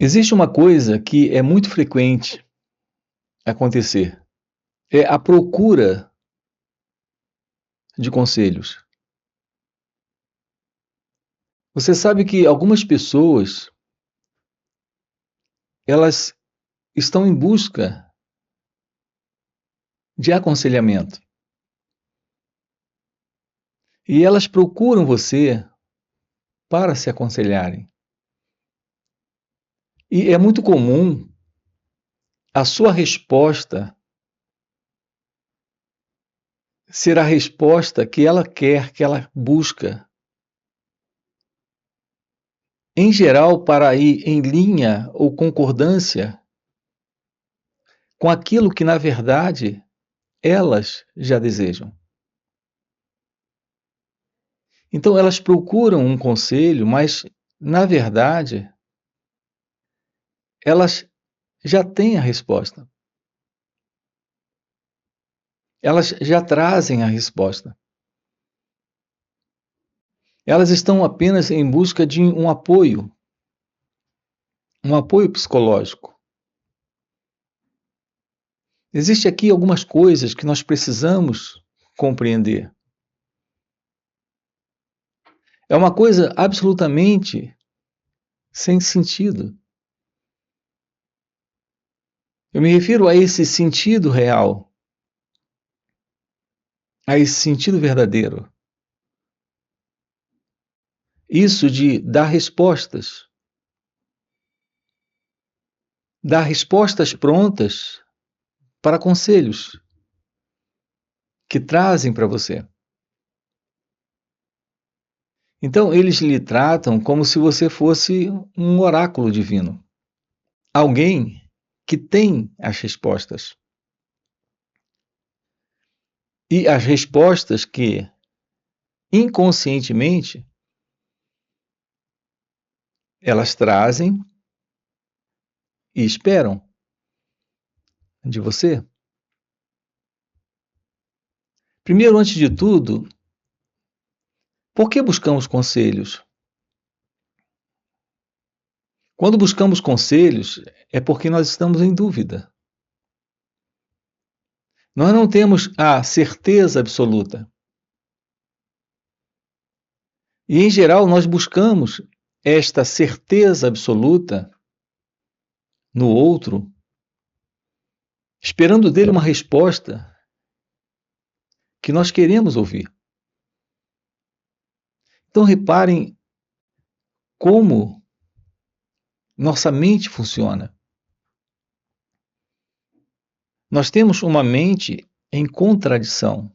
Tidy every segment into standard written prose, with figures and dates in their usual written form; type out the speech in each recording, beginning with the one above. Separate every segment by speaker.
Speaker 1: Existe uma coisa que é muito frequente acontecer, é a procura de conselhos. Você sabe que algumas pessoas, elas estão em busca de aconselhamento e elas procuram você para se aconselharem. E é muito comum a sua resposta ser a resposta que ela quer, que ela busca, em geral, para ir em linha ou concordância com aquilo que, na verdade, elas já desejam. Então, elas procuram um conselho, mas, na verdade, elas já têm a resposta. Elas já trazem a resposta. Elas estão apenas em busca de um apoio psicológico. Existem aqui algumas coisas que nós precisamos compreender. É uma coisa absolutamente sem sentido. Eu me refiro a esse sentido real, a esse sentido verdadeiro. Isso de dar respostas prontas para conselhos que trazem para você. Então, eles lhe tratam como se você fosse um oráculo divino, alguém que tem as respostas. E as respostas que, inconscientemente, elas trazem e esperam de você. Primeiro, antes de tudo, por que buscamos conselhos? Quando buscamos conselhos, é porque nós estamos em dúvida. Nós não temos a certeza absoluta. E, em geral, nós buscamos esta certeza absoluta no outro, esperando dele uma resposta que nós queremos ouvir. Então, reparem como nossa mente funciona. Nós temos uma mente em contradição.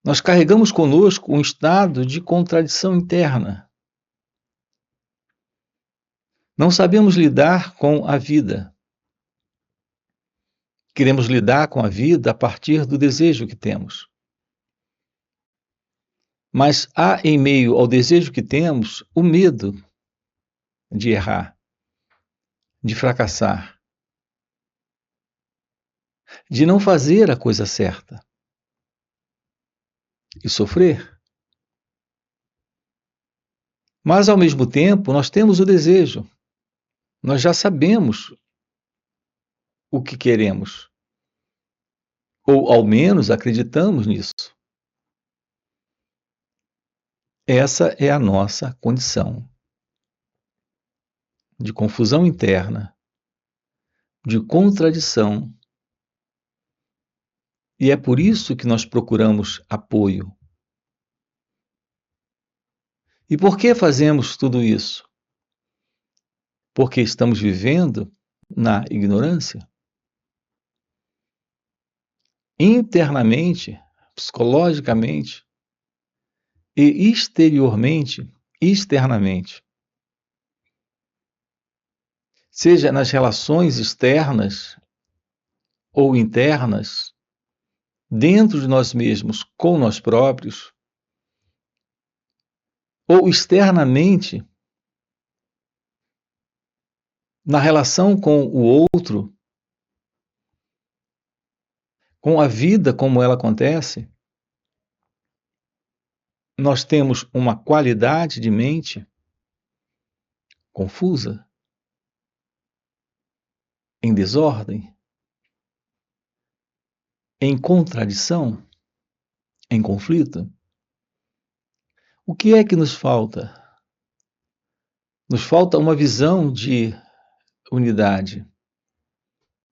Speaker 1: Nós carregamos conosco um estado de contradição interna. Não sabemos lidar com a vida. Queremos lidar com a vida a partir do desejo que temos. Mas há em meio ao desejo que temos o medo de errar, de fracassar, de não fazer a coisa certa e sofrer. Mas, ao mesmo tempo, nós temos o desejo. Nós já sabemos o que queremos. Ou, ao menos, acreditamos nisso. Essa é a nossa condição de confusão interna, de contradição. E é por isso que nós procuramos apoio. E por que fazemos tudo isso? Porque estamos vivendo na ignorância. Internamente, psicologicamente e exteriormente, externamente. Seja nas relações externas ou internas, dentro de nós mesmos, com nós próprios, ou externamente, na relação com o outro, com a vida como ela acontece, nós temos uma qualidade de mente confusa, em desordem, em contradição, em conflito? O que é que nos falta? Nos falta uma visão de unidade,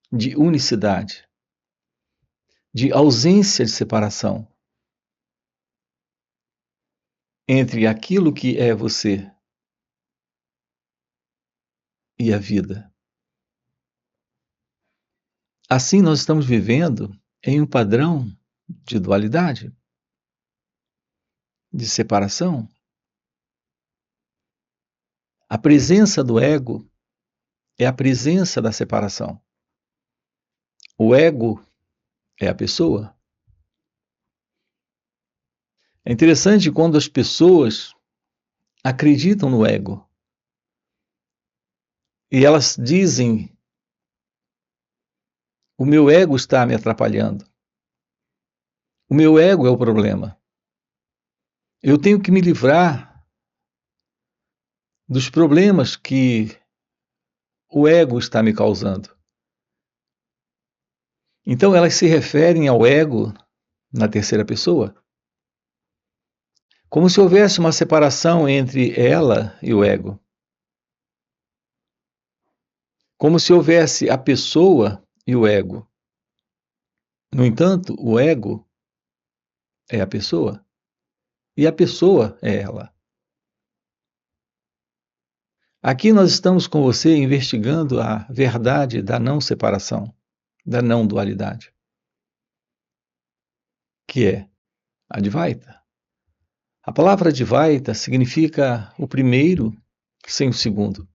Speaker 1: de unicidade, de ausência de separação entre aquilo que é você e a vida. Assim, nós estamos vivendo em um padrão de dualidade, de separação. A presença do ego é a presença da separação. O ego é a pessoa. É interessante quando as pessoas acreditam no ego e elas dizem: o meu ego está me atrapalhando. O meu ego é o problema. Eu tenho que me livrar dos problemas que o ego está me causando. Então elas se referem ao ego na terceira pessoa, como se houvesse uma separação entre ela e o ego. Como se houvesse a pessoa e o ego. No entanto, o ego é a pessoa e a pessoa é ela. Aqui nós estamos com você investigando a verdade da não separação, da não dualidade, que é Advaita. A palavra Advaita significa o primeiro sem o segundo.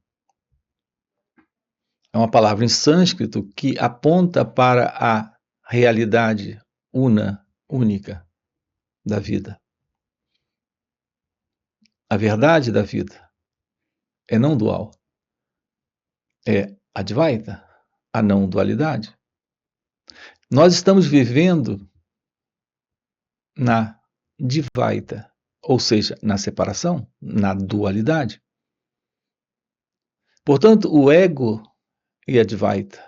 Speaker 1: É uma palavra em sânscrito que aponta para a realidade única da vida. A verdade da vida é não dual. É Advaita, a não dualidade. Nós estamos vivendo na Dvaita, ou seja, na separação, na dualidade. Portanto, o ego e a Advaita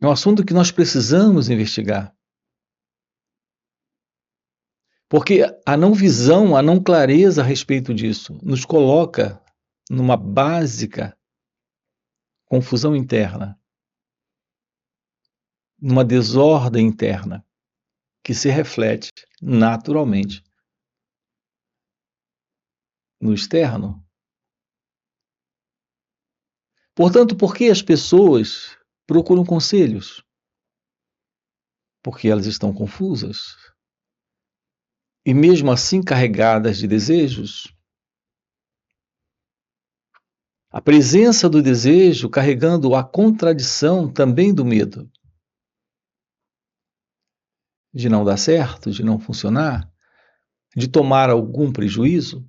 Speaker 1: é um assunto que nós precisamos investigar. Porque a não visão, a não clareza a respeito disso nos coloca numa básica confusão interna, numa desordem interna, que se reflete naturalmente no externo. Portanto, por que as pessoas procuram conselhos? Porque elas estão confusas. E mesmo assim carregadas de desejos. A presença do desejo carregando a contradição também do medo. De não dar certo, de não funcionar, de tomar algum prejuízo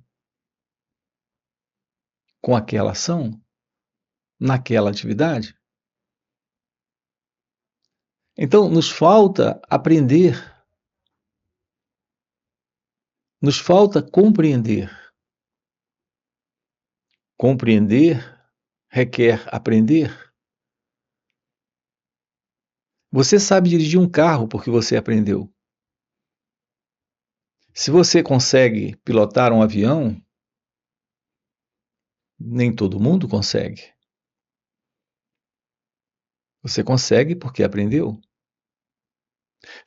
Speaker 1: com aquela ação, naquela atividade. Então, nos falta aprender, nos falta compreender. Compreender requer aprender. Você sabe dirigir um carro porque você aprendeu. Se você consegue pilotar um avião, nem todo mundo consegue. Você consegue porque aprendeu.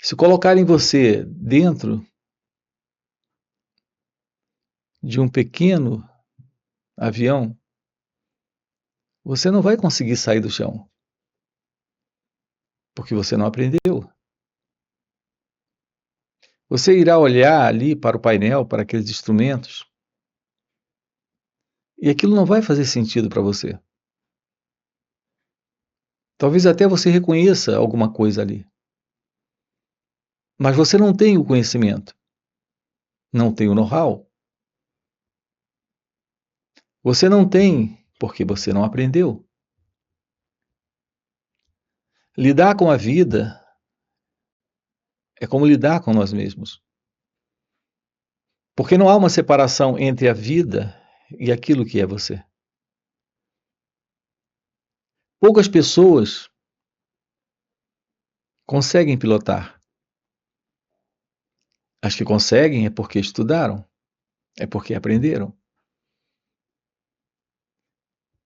Speaker 1: Se colocarem você dentro de um pequeno avião, você não vai conseguir sair do chão, porque você não aprendeu. Você irá olhar ali para o painel, para aqueles instrumentos, e aquilo não vai fazer sentido para você. Talvez até você reconheça alguma coisa ali. Mas você não tem o conhecimento, não tem o know-how. Você não tem porque você não aprendeu. Lidar com a vida é como lidar com nós mesmos. Porque não há uma separação entre a vida e aquilo que é você. Poucas pessoas conseguem pilotar. As que conseguem é porque estudaram, é porque aprenderam.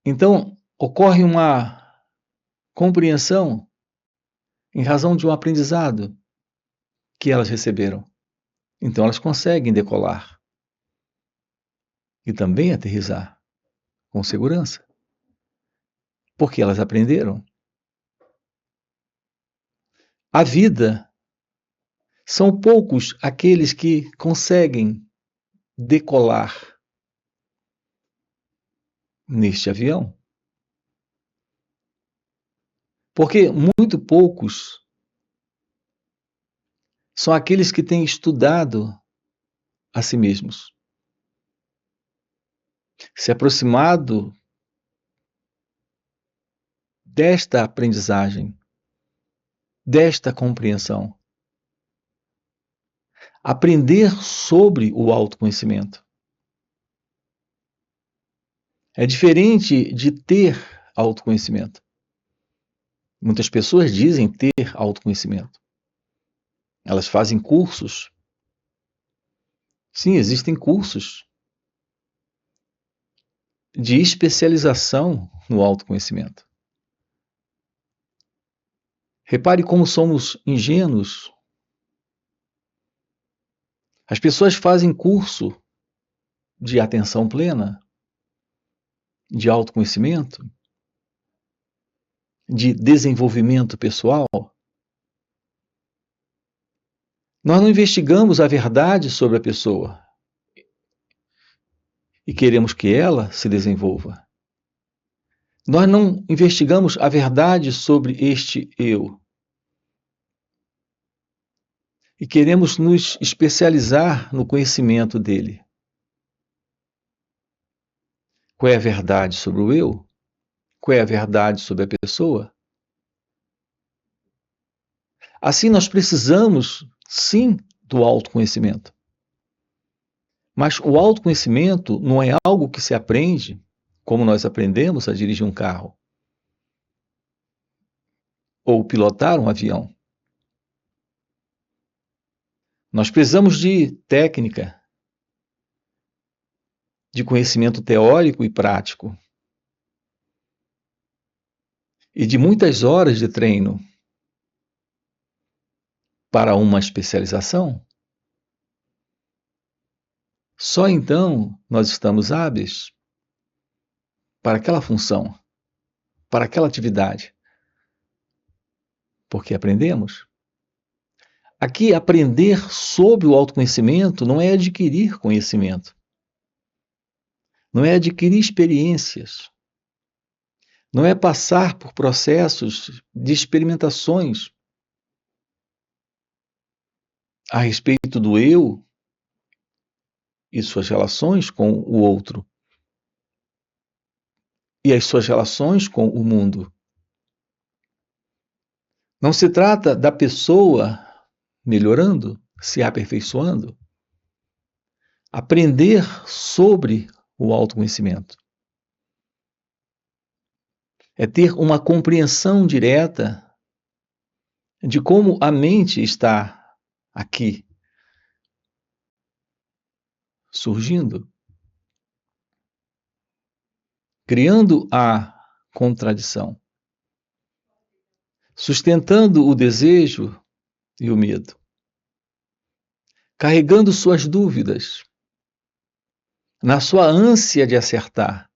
Speaker 1: Então, ocorre uma compreensão em razão de um aprendizado que elas receberam. Então, elas conseguem decolar e também aterrissar com segurança, porque elas aprenderam. A vida, são poucos aqueles que conseguem decolar neste avião, porque muito poucos são aqueles que têm estudado a si mesmos, se aproximado desta aprendizagem, desta compreensão. Aprender sobre o autoconhecimento. É diferente de ter autoconhecimento. Muitas pessoas dizem ter autoconhecimento. Elas fazem cursos. Sim, existem cursos de especialização no autoconhecimento. Repare como somos ingênuos. As pessoas fazem curso de atenção plena, de autoconhecimento, de desenvolvimento pessoal. Nós não investigamos a verdade sobre a pessoa e queremos que ela se desenvolva. Nós não investigamos a verdade sobre este eu e queremos nos especializar no conhecimento dele. Qual é a verdade sobre o eu? Qual é a verdade sobre a pessoa? Assim, nós precisamos, sim, do autoconhecimento. Mas o autoconhecimento não é algo que se aprende como nós aprendemos a dirigir um carro ou pilotar um avião. Nós precisamos de técnica, de conhecimento teórico e prático, e de muitas horas de treino para uma especialização. Só então nós estamos hábeis para aquela função, para aquela atividade, porque aprendemos. Aqui, aprender sobre o autoconhecimento não é adquirir conhecimento, não é adquirir experiências, não é passar por processos de experimentações a respeito do eu e suas relações com o outro e as suas relações com o mundo. Não se trata da pessoa melhorando, se aperfeiçoando. Aprender sobre o autoconhecimento é ter uma compreensão direta de como a mente está aqui surgindo, criando a contradição, sustentando o desejo e o medo, carregando suas dúvidas, na sua ânsia de acertar,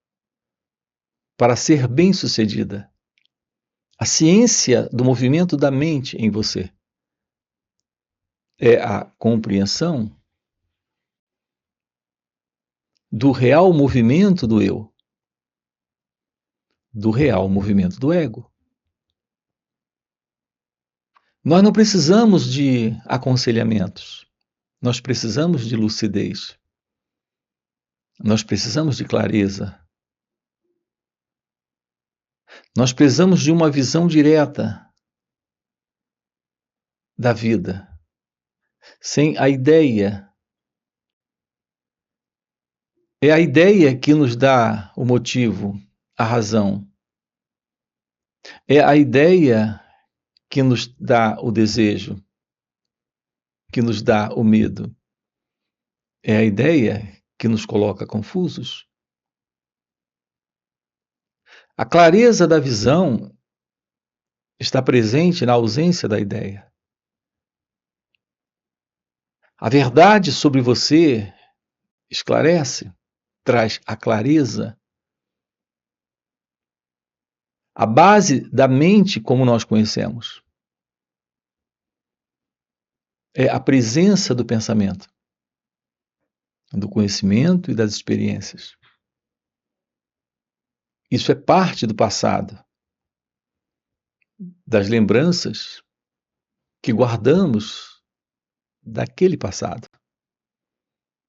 Speaker 1: para ser bem-sucedida. A ciência do movimento da mente em você é a compreensão do real movimento do eu, do real movimento do ego. Nós não precisamos de aconselhamentos, nós precisamos de lucidez, nós precisamos de clareza, nós precisamos de uma visão direta da vida, sem a ideia É a ideia que nos dá o motivo, a razão. É a ideia que nos dá o desejo, que nos dá o medo. É a ideia que nos coloca confusos. A clareza da visão está presente na ausência da ideia. A verdade sobre você esclarece, traz a clareza. A base da mente como nós conhecemos é a presença do pensamento, do conhecimento e das experiências. Isso é parte do passado, das lembranças que guardamos daquele passado,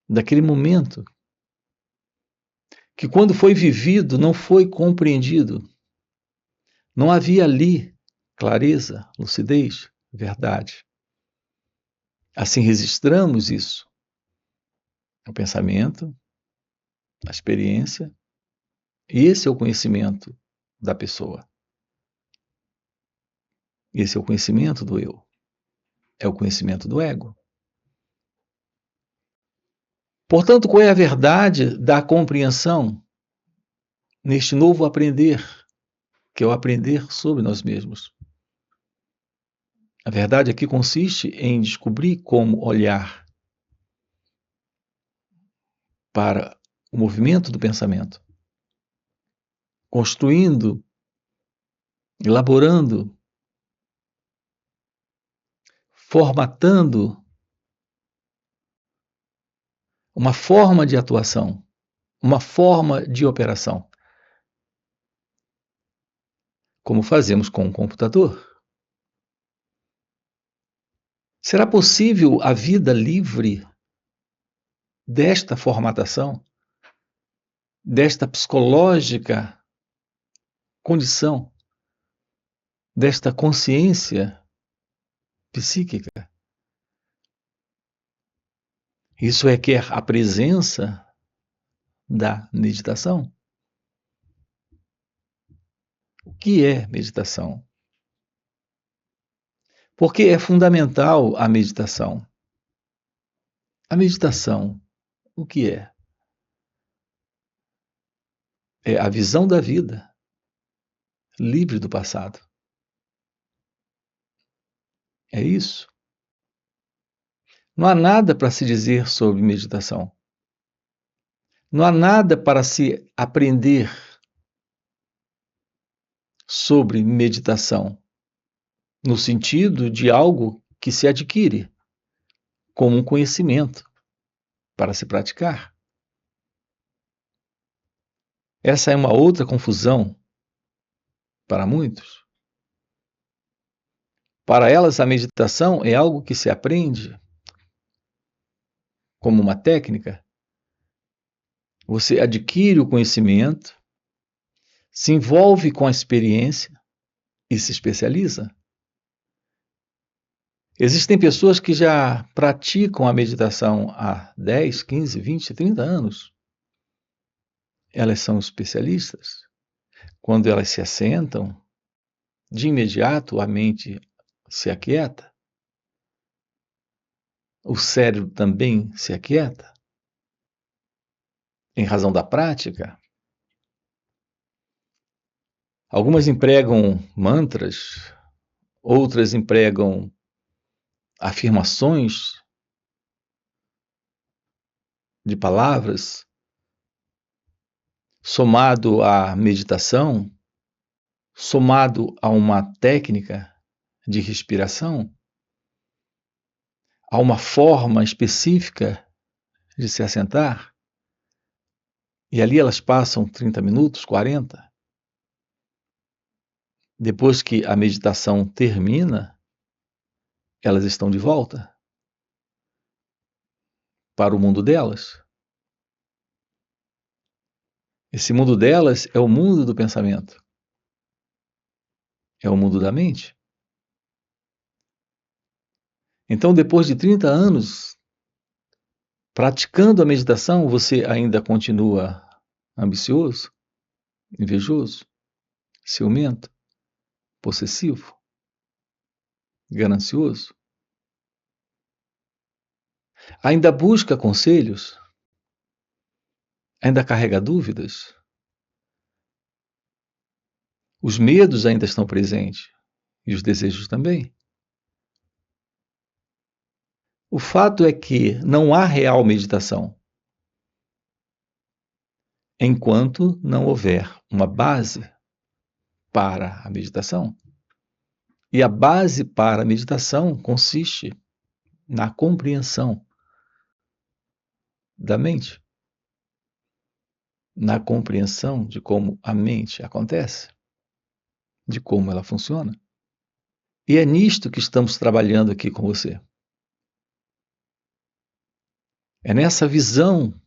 Speaker 1: daquele momento, que quando foi vivido não foi compreendido. Não havia ali clareza, lucidez, verdade. Assim registramos isso. O pensamento, a experiência, e esse é o conhecimento da pessoa. Esse é o conhecimento do eu. É o conhecimento do ego. Portanto, qual é a verdade da compreensão neste novo aprender, que é o aprender sobre nós mesmos? A verdade aqui consiste em descobrir como olhar para o movimento do pensamento, construindo, elaborando, formatando uma forma de atuação, uma forma de operação, como fazemos com o computador. Será possível a vida livre desta formatação, desta psicológica condição, desta consciência psíquica? Isso requer a presença da meditação. O que é meditação? Porque é fundamental a meditação. A meditação, o que é? É a visão da vida, livre do passado. É isso. Não há nada para se dizer sobre meditação. Não há nada para se aprender sobre meditação, no sentido de algo que se adquire como um conhecimento para se praticar. Essa é uma outra confusão para muitos. Para elas, a meditação é algo que se aprende como uma técnica. Você adquire o conhecimento, se envolve com a experiência e se especializa. Existem pessoas que já praticam a meditação há 10, 15, 20, 30 anos. Elas são especialistas. Quando elas se assentam, de imediato a mente se aquieta. O cérebro também se aquieta. Em razão da prática. Algumas empregam mantras, outras empregam afirmações de palavras, somado à meditação, somado a uma técnica de respiração, a uma forma específica de se assentar, e ali elas passam 30 minutos, 40. Depois que a meditação termina, elas estão de volta para o mundo delas. Esse mundo delas é o mundo do pensamento. É o mundo da mente. Então, depois de 30 anos Praticando a meditação, você ainda continua ambicioso, invejoso, ciumento, possessivo, ganancioso? Ainda busca conselhos? Ainda carrega dúvidas? Os medos ainda estão presentes e os desejos também. O fato é que não há real meditação enquanto não houver uma base para a meditação. E a base para a meditação consiste na compreensão da mente, na compreensão de como a mente acontece, de como ela funciona. E é nisto que estamos trabalhando aqui com você. É nessa visão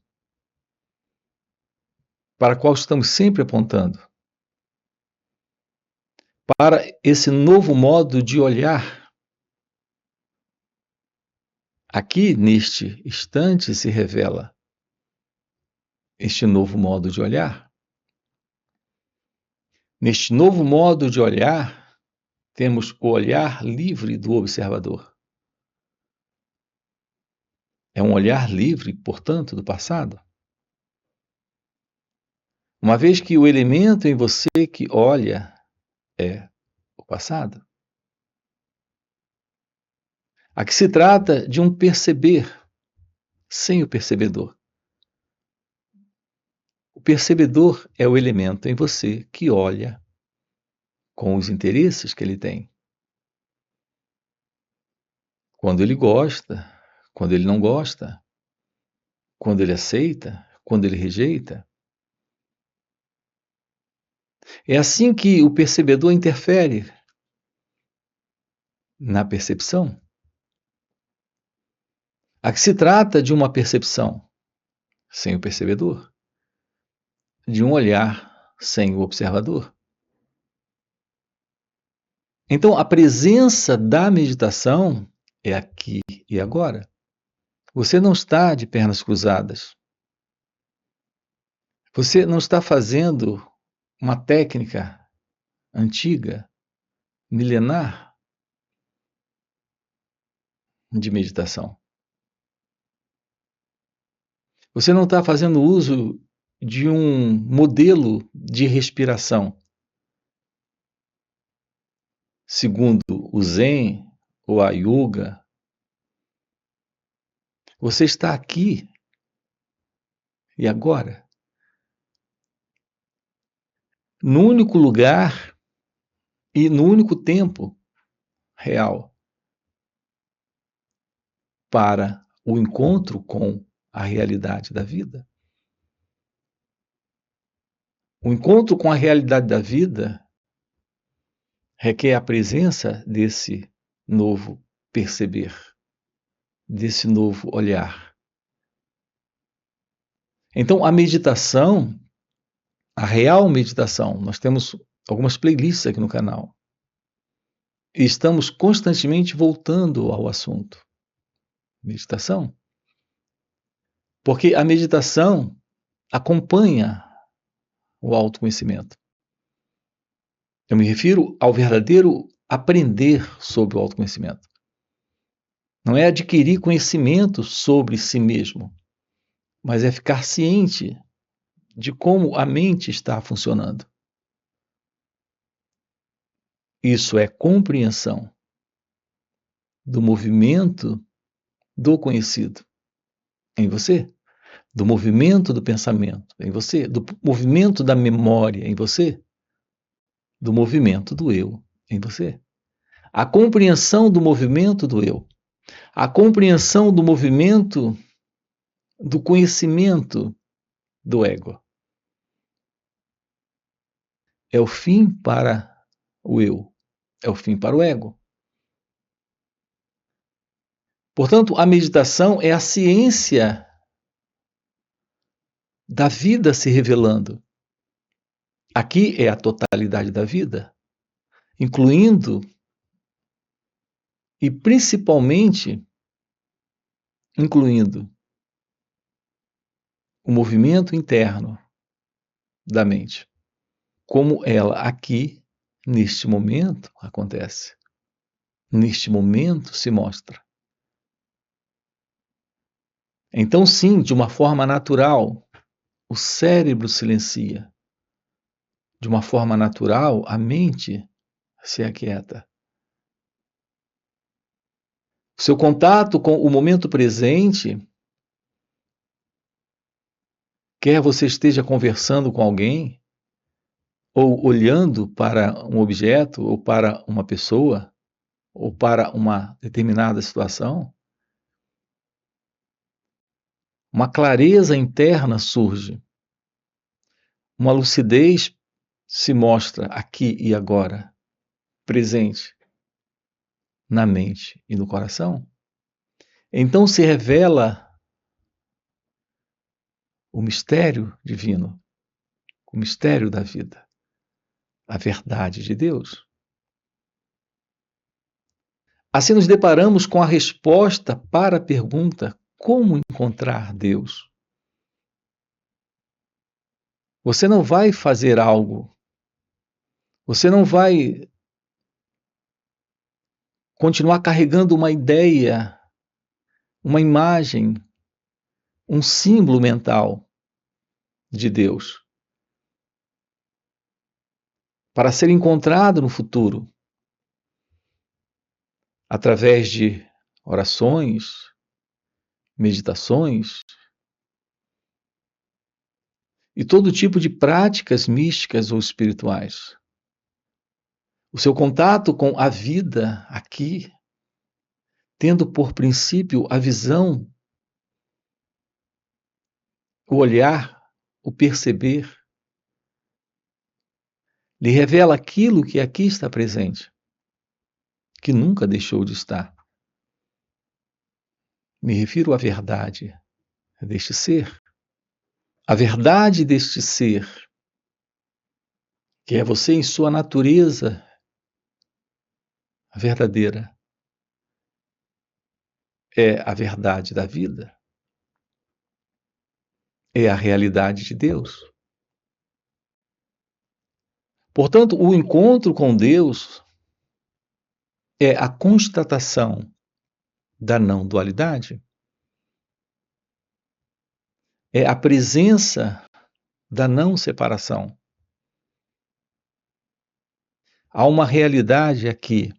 Speaker 1: para a qual estamos sempre apontando. Para esse novo modo de olhar. Aqui, neste instante, se revela este novo modo de olhar. Neste novo modo de olhar, temos o olhar livre do observador. É um olhar livre, portanto, do passado. Uma vez que o elemento em você que olha é o passado. Aqui se trata de um perceber sem o percebedor. O percebedor é o elemento em você que olha com os interesses que ele tem. Quando ele gosta, quando ele não gosta, quando ele aceita, quando ele rejeita. É assim que o percebedor interfere na percepção. Aqui se trata de uma percepção sem o percebedor, de um olhar sem o observador. Então, a presença da meditação é aqui e agora. Você não está de pernas cruzadas. Você não está fazendo uma técnica antiga, milenar de meditação. Você não está fazendo uso de um modelo de respiração, segundo o Zen ou a Yoga. Você está aqui e agora, no único lugar e no único tempo real para o encontro com a realidade da vida. O encontro com a realidade da vida requer a presença desse novo perceber, desse novo olhar. Então, a meditação, a real meditação, nós temos algumas playlists aqui no canal. E estamos constantemente voltando ao assunto. Meditação. Porque a meditação acompanha o autoconhecimento. Eu me refiro ao verdadeiro aprender sobre o autoconhecimento. Não é adquirir conhecimento sobre si mesmo, mas é ficar ciente de como a mente está funcionando. Isso é compreensão do movimento do conhecido em você, do movimento do pensamento em você, do movimento da memória em você, do movimento do eu em você. A compreensão do movimento do eu, a compreensão do movimento do conhecimento do ego. É o fim para o eu, é o fim para o ego. Portanto, a meditação é a ciência da vida se revelando. Aqui é a totalidade da vida, incluindo e principalmente incluindo o movimento interno da mente, como ela aqui, neste momento, acontece. Neste momento se mostra. Então, sim, de uma forma natural, o cérebro silencia. De uma forma natural, a mente se aquieta. Seu contato com o momento presente, quer você esteja conversando com alguém, ou olhando para um objeto, ou para uma pessoa, ou para uma determinada situação, uma clareza interna surge, uma lucidez se mostra aqui e agora, presente na mente e no coração. Então se revela o mistério divino, o mistério da vida, a verdade de Deus. Assim nos deparamos com a resposta para a pergunta: como encontrar Deus? Você não vai fazer algo, você não vai continuar carregando uma ideia, uma imagem, um símbolo mental de Deus para ser encontrado no futuro através de orações, meditações e todo tipo de práticas místicas ou espirituais. O seu contato com a vida aqui, tendo por princípio a visão, o olhar, o perceber, lhe revela aquilo que aqui está presente, que nunca deixou de estar. Me refiro à verdade deste ser. A verdade deste ser, que é você em sua natureza verdadeira, é a verdade da vida, é a realidade de Deus. Portanto, o encontro com Deus é a constatação da não dualidade, é a presença da não separação. Há uma realidade aqui,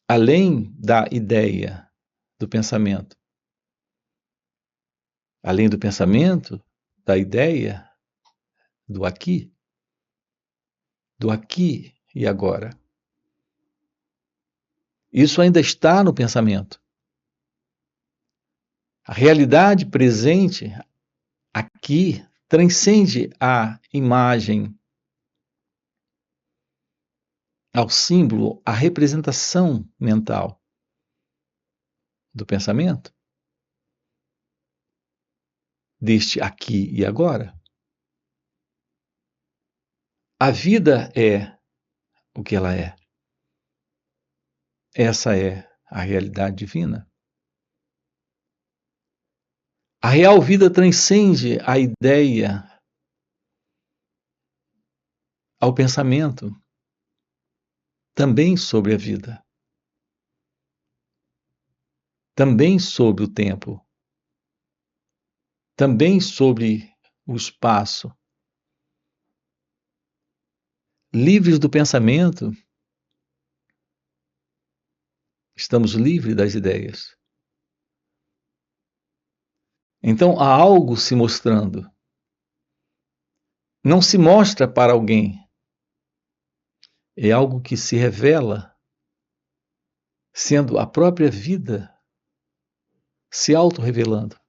Speaker 1: além da ideia do pensamento, além do pensamento, da ideia do aqui e agora. Isso ainda está no pensamento. A realidade presente aqui transcende a imagem, ao símbolo, a representação mental do pensamento, deste aqui e agora. A vida é o que ela é. Essa é a realidade divina. A real vida transcende a ideia, ao pensamento, também sobre a vida, também sobre o tempo, também sobre o espaço. Livres do pensamento, estamos livres das ideias. Então há algo se mostrando. Não se mostra para alguém. É algo que se revela, sendo a própria vida se auto-revelando.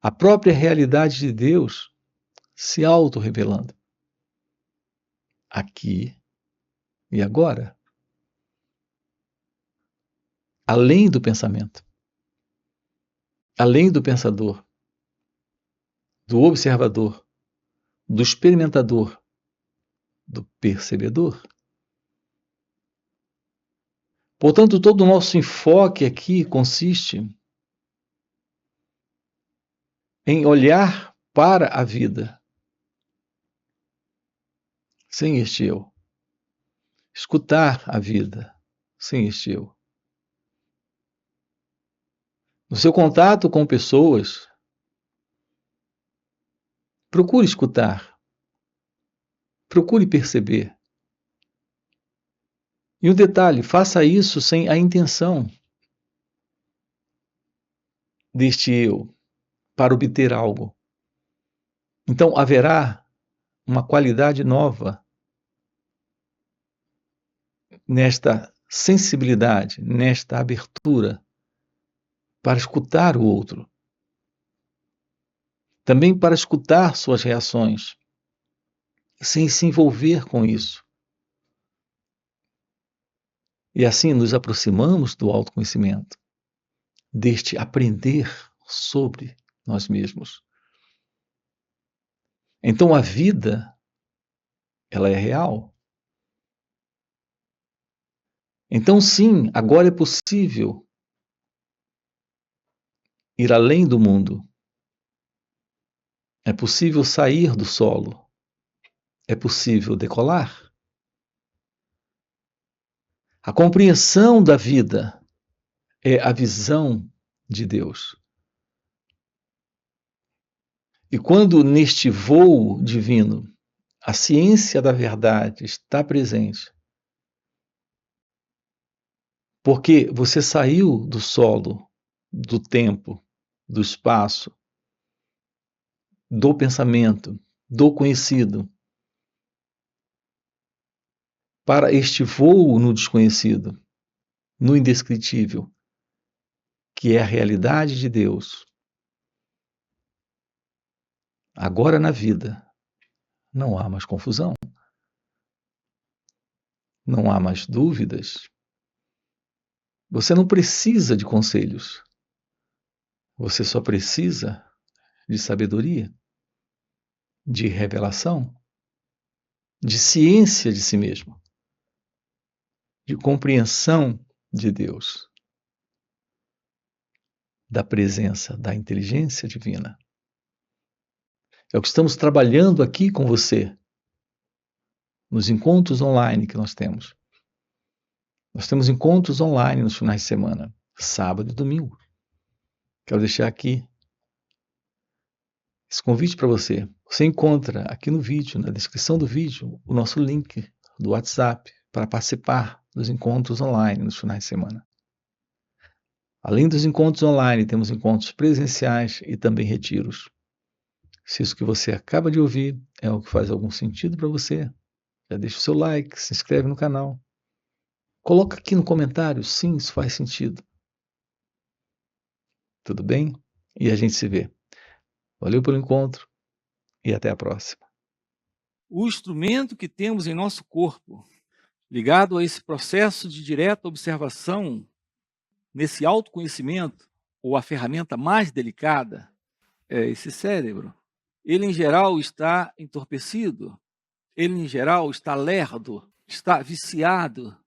Speaker 1: A própria realidade de Deus se auto-revelando. Aqui e agora. Além do pensamento. Além do pensador. Do observador. Do experimentador. Do percebedor. Portanto, todo o nosso enfoque aqui consiste em olhar para a vida, sem este eu. Escutar a vida, sem este eu. No seu contato com pessoas, procure escutar, procure perceber. E um detalhe, faça isso sem a intenção deste eu para obter algo. Então haverá uma qualidade nova nesta sensibilidade, nesta abertura para escutar o outro. Também para escutar suas reações, sem se envolver com isso. E assim nos aproximamos do autoconhecimento, deste aprender sobre nós mesmos. Então a vida, ela é real. Então sim, agora é possível ir além do mundo. É possível sair do solo. É possível decolar. A compreensão da vida é a visão de Deus. E quando neste voo divino a ciência da verdade está presente, porque você saiu do solo, do tempo, do espaço, do pensamento, do conhecido, para este voo no desconhecido, no indescritível, que é a realidade de Deus. Agora na vida, não há mais confusão, não há mais dúvidas. Você não precisa de conselhos, você só precisa de sabedoria, de revelação, de ciência de si mesmo, de compreensão de Deus, da presença da inteligência divina. É o que estamos trabalhando aqui com você, nos encontros online que nós temos. Nós temos encontros online nos finais de semana, sábado e domingo. Quero deixar aqui esse convite para você. Você encontra aqui no vídeo, na descrição do vídeo, o nosso link do WhatsApp para participar dos encontros online nos finais de semana. Além dos encontros online, temos encontros presenciais e também retiros. Se isso que você acaba de ouvir é o que faz algum sentido para você, já deixa o seu like, se inscreve no canal. Coloca aqui no comentário, sim, isso faz sentido. Tudo bem? E a gente se vê. Valeu pelo encontro e até a próxima.
Speaker 2: O instrumento que temos em nosso corpo, ligado a esse processo de direta observação, nesse autoconhecimento, ou a ferramenta mais delicada, é esse cérebro. Ele, em geral, está entorpecido, ele, em geral, está lerdo, está viciado,